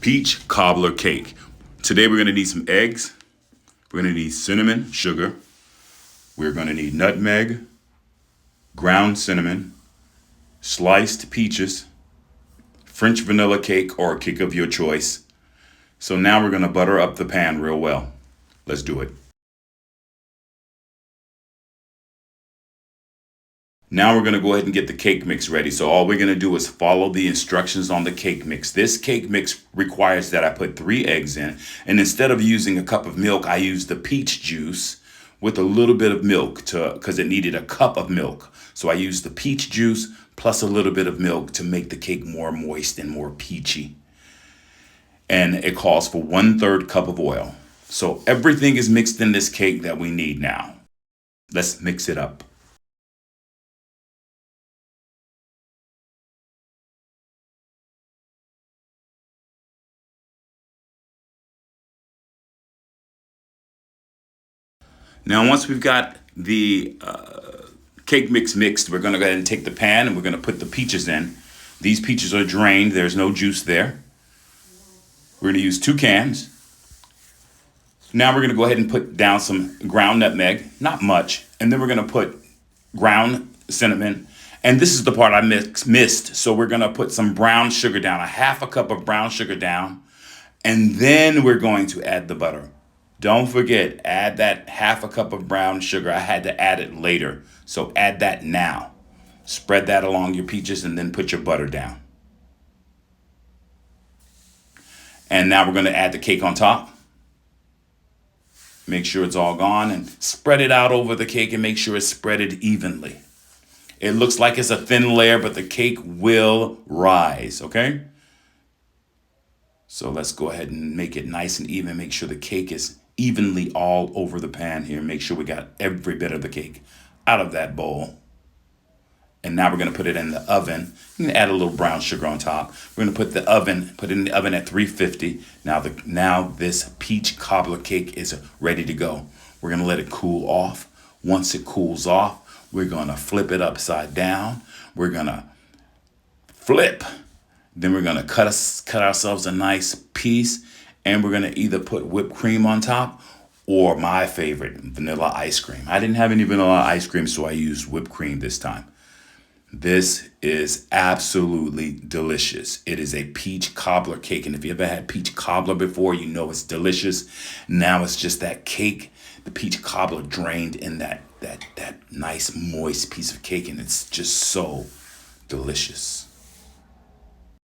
peach cobbler cake. Today we're going to need some eggs. We're going to need cinnamon, sugar. We're going to need nutmeg, ground cinnamon, sliced peaches, French vanilla cake or a cake of your choice. So now we're going to butter up the pan real well. Let's do it. Now we're going to go ahead and get the cake mix ready. So all we're going to do is follow the instructions on the cake mix. This cake mix requires that I put 3 eggs in. And instead of using a cup of milk, I used the peach juice with a little bit of milk because it needed a cup of milk. So I used the peach juice plus a little bit of milk to make the cake more moist and more peachy. And it calls for 1/3 cup of oil. So everything is mixed in this cake that we need now. Let's mix it up. Now, once we've got the cake mix mixed, we're going to go ahead and take the pan and we're going to put the peaches in. These peaches are drained. There's no juice there. We're going to use 2 cans. Now we're going to go ahead and put down some ground nutmeg, not much. And then we're going to put ground cinnamon. And this is the part I missed. So we're going to put some brown sugar down, a 1/2 cup of brown sugar down. And then we're going to add the butter. Don't forget, add that 1/2 cup of brown sugar. I had to add it later, so add that now. Spread that along your peaches and then put your butter down. And now we're going to add the cake on top. Make sure it's all gone and spread it out over the cake and make sure it's spreaded evenly. It looks like it's a thin layer, but the cake will rise, okay? So let's go ahead and make it nice and even. Make sure the cake is evenly all over the pan here. Make sure we got every bit of the cake out of that bowl. And now we're going to put it in the oven. You can add a little brown sugar on top. We're going to put it in the oven at 350. Now this peach cobbler cake is ready to go. We're going to let it cool off. Once it cools off, we're going to flip it upside down. We're going to flip. Then we're going to cut ourselves a nice piece, and we're going to either put whipped cream on top or my favorite, vanilla ice cream. I didn't have any vanilla ice cream, so I used whipped cream this time. This is absolutely delicious. It is a peach cobbler cake, and if you ever had peach cobbler before, you know it's delicious. Now it's just that cake, the peach cobbler drained in that nice moist piece of cake, and it's just so delicious.